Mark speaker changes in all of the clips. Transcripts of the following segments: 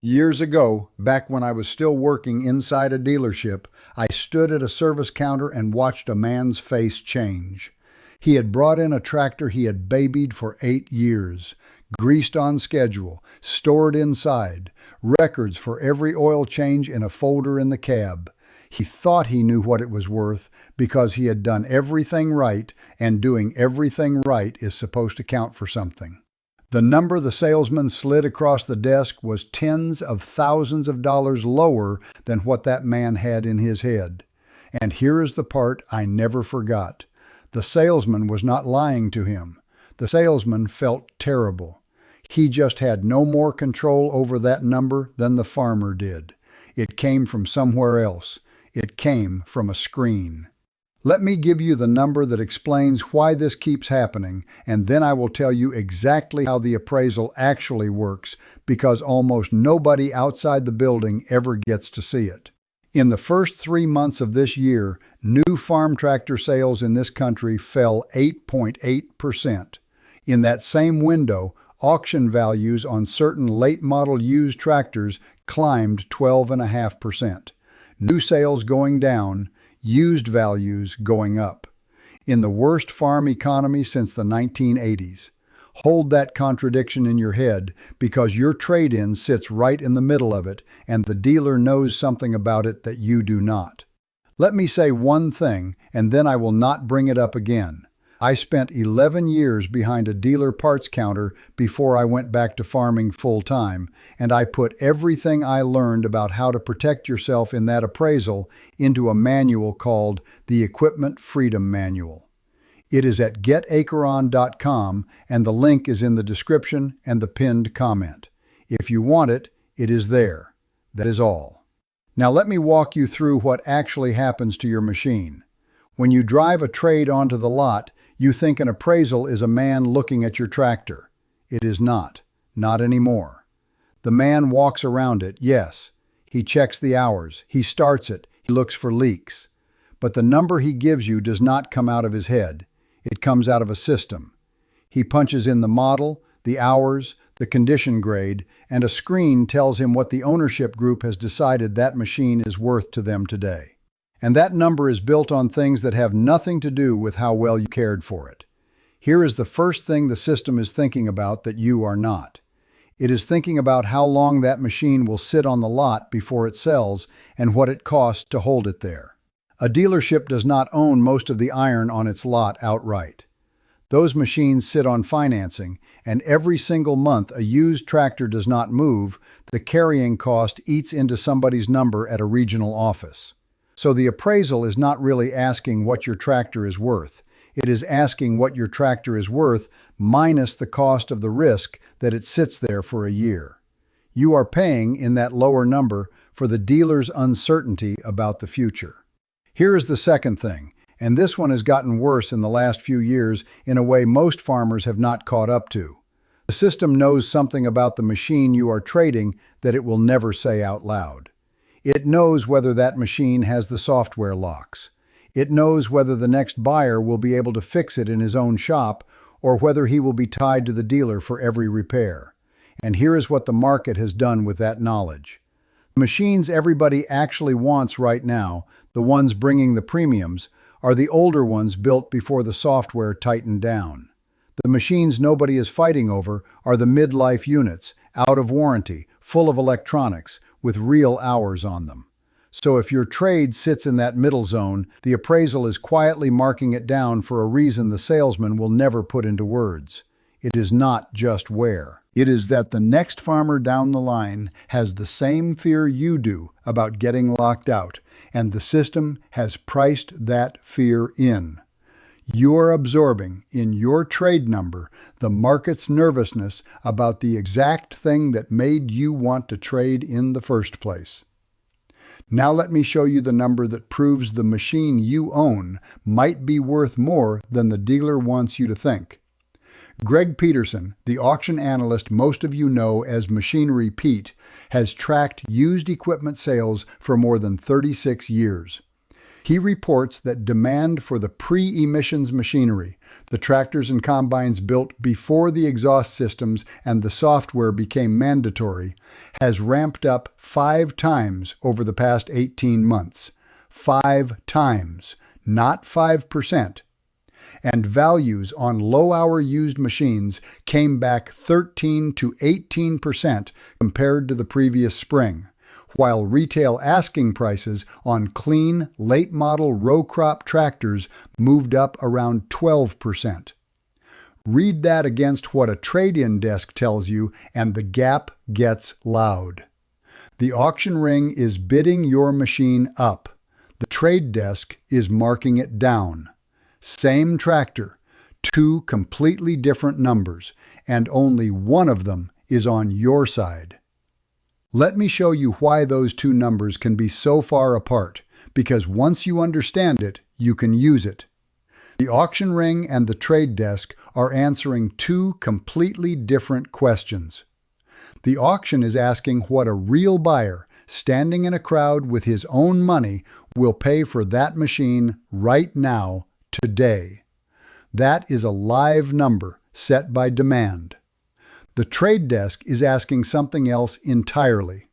Speaker 1: Years ago, back when I was still working inside a dealership, I stood at a service counter and watched a man's face change. He had brought in a tractor he had babied for 8 years, greased on schedule, stored inside, records for every oil change in a folder in the cab. He thought he knew what it was worth because he had done everything right, and doing everything right is supposed to count for something. The number the salesman slid across the desk was tens of thousands of dollars lower than what that man had in his head. And here is the part I never forgot. The salesman was not lying to him. The salesman felt terrible. He just had no more control over that number than the farmer did. It came from somewhere else. It came from a screen. Let me give you the number that explains why this keeps happening, and then I will tell you exactly how the appraisal actually works, because almost nobody outside the building ever gets to see it. In the first 3 months of this year, new farm tractor sales in this country fell 8.8%. In that same window, auction values on certain late-model used tractors climbed 12.5%. New sales going down, used values going up. In the worst farm economy since the 1980s. Hold that contradiction in your head, because your trade-in sits right in the middle of it, and the dealer knows something about it that you do not. Let me say one thing, and then I will not bring it up again. I spent 11 years behind a dealer parts counter before I went back to farming full-time, and I put everything I learned about how to protect yourself in that appraisal into a manual called the Equipment Freedom Manual. It is at getacheron.com, and the link is in the description and the pinned comment. If you want it, it is there. That is all. Now let me walk you through what actually happens to your machine. When you drive a trade onto the lot, you think an appraisal is a man looking at your tractor. It is not. Not anymore. The man walks around it, yes. He checks the hours. He starts it. He looks for leaks. But the number he gives you does not come out of his head. It comes out of a system. He punches in the model, the hours, the condition grade, and a screen tells him what the ownership group has decided that machine is worth to them today. And that number is built on things that have nothing to do with how well you cared for it. Here is the first thing the system is thinking about that you are not. It is thinking about how long that machine will sit on the lot before it sells and what it costs to hold it there. A dealership does not own most of the iron on its lot outright. Those machines sit on financing, and every single month a used tractor does not move, the carrying cost eats into somebody's number at a regional office. So the appraisal is not really asking what your tractor is worth. It is asking what your tractor is worth minus the cost of the risk that it sits there for a year. You are paying in that lower number for the dealer's uncertainty about the future. Here is the second thing, and this one has gotten worse in the last few years in a way most farmers have not caught up to. The system knows something about the machine you are trading that it will never say out loud. It knows whether that machine has the software locks. It knows whether the next buyer will be able to fix it in his own shop or whether he will be tied to the dealer for every repair. And here is what the market has done with that knowledge. The machines everybody actually wants right now, the ones bringing the premiums, are the older ones built before the software tightened down. The machines nobody is fighting over are the mid-life units, out of warranty, full of electronics, with real hours on them. So if your trade sits in that middle zone, the appraisal is quietly marking it down for a reason the salesman will never put into words. It is not just wear. It is that the next farmer down the line has the same fear you do about getting locked out, and the system has priced that fear in. You're absorbing, in your trade number, the market's nervousness about the exact thing that made you want to trade in the first place. Now let me show you the number that proves the machine you own might be worth more than the dealer wants you to think. Greg Peterson, the auction analyst most of you know as Machinery Pete, has tracked used equipment sales for more than 36 years. He reports that demand for the pre-emissions machinery, the tractors and combines built before the exhaust systems and the software became mandatory, has ramped up 5 times over the past 18 months. 5 times, not 5%. And values on low-hour used machines came back 13 to 18% compared to the previous spring, while retail asking prices on clean, late-model row crop tractors moved up around 12%. Read that against what a trade-in desk tells you, and the gap gets loud. The auction ring is bidding your machine up. The trade desk is marking it down. Same tractor, 2 completely different numbers, and only one of them is on your side. Let me show you why those 2 numbers can be so far apart, because once you understand it, you can use it. The auction ring and the trade desk are answering 2 completely different questions. The auction is asking what a real buyer, standing in a crowd with his own money, will pay for that machine right now, today. That is a live number set by demand. The trade desk is asking something else entirely.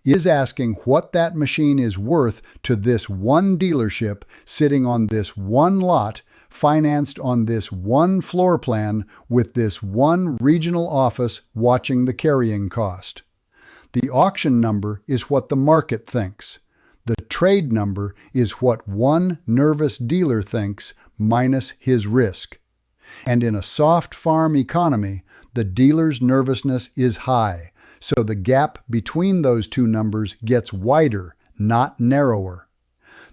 Speaker 1: It is asking what that machine is worth to this one dealership sitting on this one lot, financed on this one floor plan with this one regional office watching the carrying cost. The auction number is what the market thinks. The trade number is what one nervous dealer thinks minus his risk. And in a soft farm economy, the dealer's nervousness is high, so the gap between those 2 numbers gets wider, not narrower.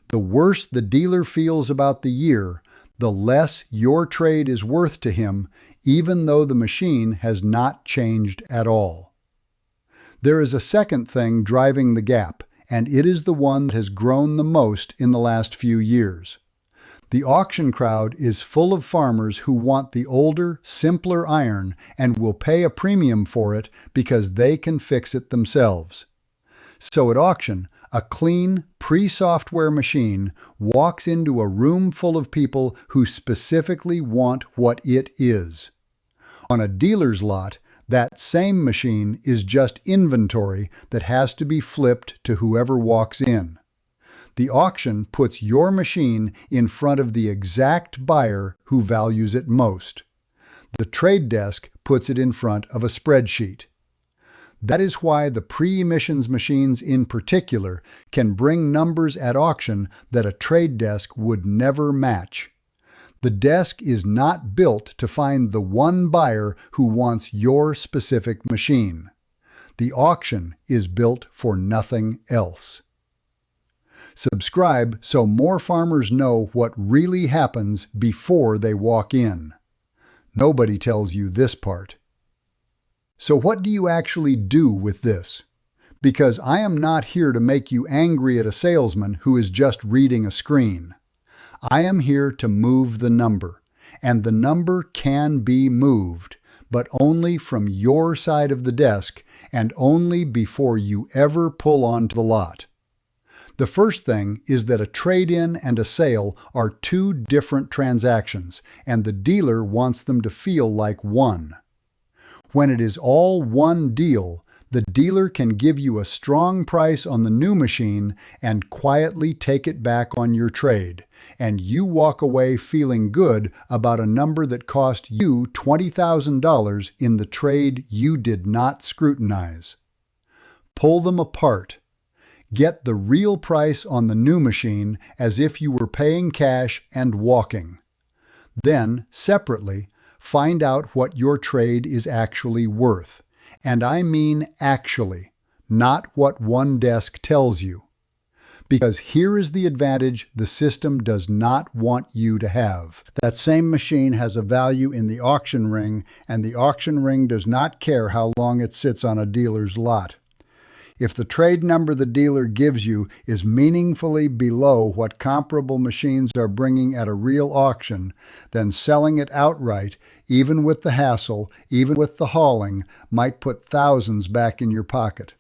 Speaker 1: The worse the dealer feels about the year, the less your trade is worth to him, even though the machine has not changed at all. There is a second thing driving the gap, and it is the one that has grown the most in the last few years. The auction crowd is full of farmers who want the older, simpler iron and will pay a premium for it because they can fix it themselves. So at auction, a clean, pre-software machine walks into a room full of people who specifically want what it is. On a dealer's lot, that same machine is just inventory that has to be flipped to whoever walks in. The auction puts your machine in front of the exact buyer who values it most. The trade desk puts it in front of a spreadsheet. That is why the pre-emissions machines in particular can bring numbers at auction that a trade desk would never match. The desk is not built to find the one buyer who wants your specific machine. The auction is built for nothing else. Subscribe so more farmers know what really happens before they walk in. Nobody tells you this part. So what do you actually do with this? Because I am not here to make you angry at a salesman who is just reading a screen. I am here to move the number, and the number can be moved, but only from your side of the desk and only before you ever pull onto the lot. The first thing is that a trade-in and a sale are 2 different transactions, and the dealer wants them to feel like one. When it is all one deal, the dealer can give you a strong price on the new machine and quietly take it back on your trade, and you walk away feeling good about a number that cost you $20,000 in the trade you did not scrutinize. Pull them apart. Get the real price on the new machine as if you were paying cash and walking. Then, separately, find out what your trade is actually worth. And I mean actually, not what one desk tells you. Because here is the advantage the system does not want you to have. That same machine has a value in the auction ring, and the auction ring does not care how long it sits on a dealer's lot. If the trade number the dealer gives you is meaningfully below what comparable machines are bringing at a real auction, then selling it outright, even with the hassle, even with the hauling, might put thousands back in your pocket.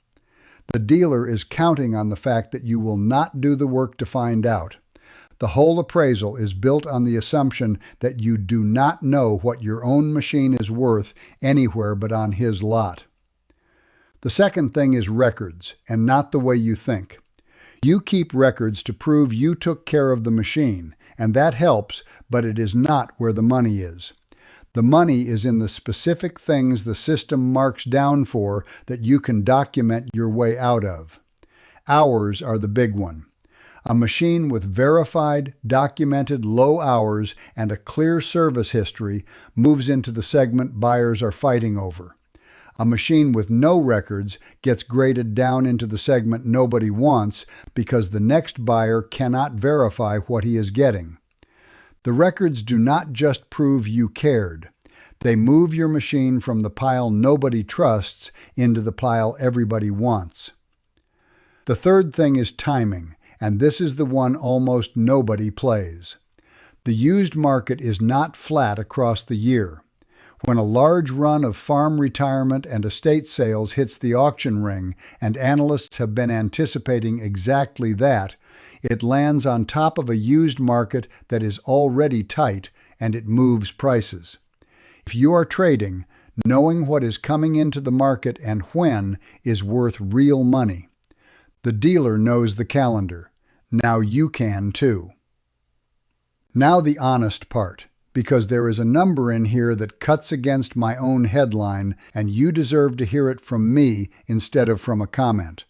Speaker 1: The dealer is counting on the fact that you will not do the work to find out. The whole appraisal is built on the assumption that you do not know what your own machine is worth anywhere but on his lot. The second thing is records, and not the way you think. You keep records to prove you took care of the machine, and that helps, but it is not where the money is. The money is in the specific things the system marks down for that you can document your way out of. Hours are the big one. A machine with verified, documented low hours and a clear service history moves into the segment buyers are fighting over. A machine with no records gets graded down into the segment nobody wants because the next buyer cannot verify what he is getting. The records do not just prove you cared. They move your machine from the pile nobody trusts into the pile everybody wants. The third thing is timing, and this is the one almost nobody plays. The used market is not flat across the year. When a large run of farm retirement and estate sales hits the auction ring, and analysts have been anticipating exactly that, it lands on top of a used market that is already tight, and it moves prices. If you are trading, knowing what is coming into the market and when is worth real money. The dealer knows the calendar. Now you can too. Now the honest part, because there is a number in here that cuts against my own headline, and you deserve to hear it from me instead of from a comment.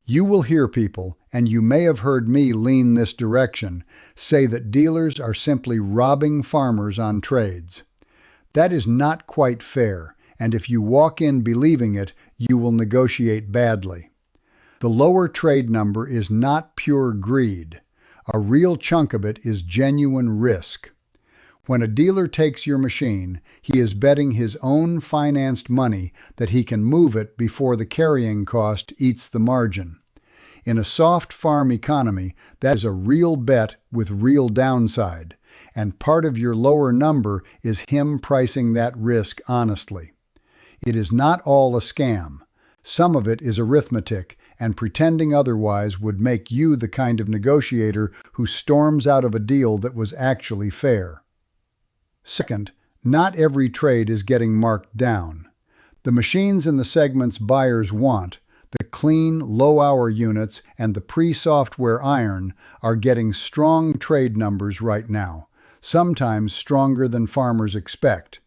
Speaker 1: You will hear people, and you may have heard me lean this direction, say that dealers are simply robbing farmers on trades. That is not quite fair, and if you walk in believing it, you will negotiate badly. The lower trade number is not pure greed. A real chunk of it is genuine risk. When a dealer takes your machine, he is betting his own financed money that he can move it before the carrying cost eats the margin. In a soft farm economy, that is a real bet with real downside, and part of your lower number is him pricing that risk honestly. It is not all a scam. Some of it is arithmetic, and pretending otherwise would make you the kind of negotiator who storms out of a deal that was actually fair. Second, not every trade is getting marked down. The machines in the segments buyers want, the clean, low-hour units and the pre-software iron, are getting strong trade numbers right now, sometimes stronger than farmers expect.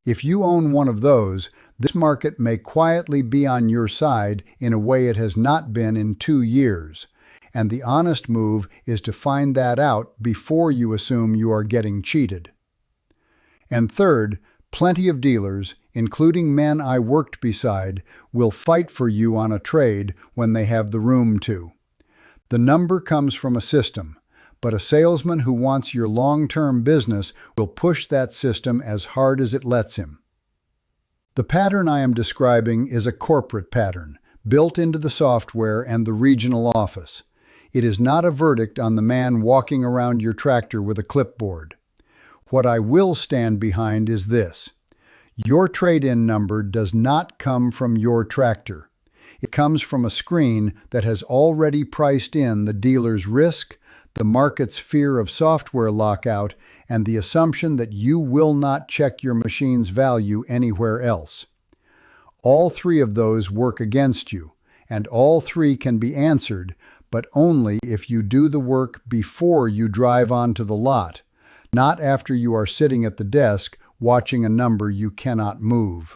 Speaker 1: If you own one of those, this market may quietly be on your side in a way it has not been in 2 years, and the honest move is to find that out before you assume you are getting cheated. And third, plenty of dealers, including men I worked beside, will fight for you on a trade when they have the room to. The number comes from a system, but a salesman who wants your long-term business will push that system as hard as it lets him. The pattern I am describing is a corporate pattern, built into the software and the regional office. It is not a verdict on the man walking around your tractor with a clipboard. What I will stand behind is this. Your trade-in number does not come from your tractor. It comes from a screen that has already priced in the dealer's risk, the market's fear of software lockout, and the assumption that you will not check your machine's value anywhere else. All three of those work against you, and all three can be answered, but only if you do the work before you drive onto the lot, not after you are sitting at the desk watching a number you cannot move.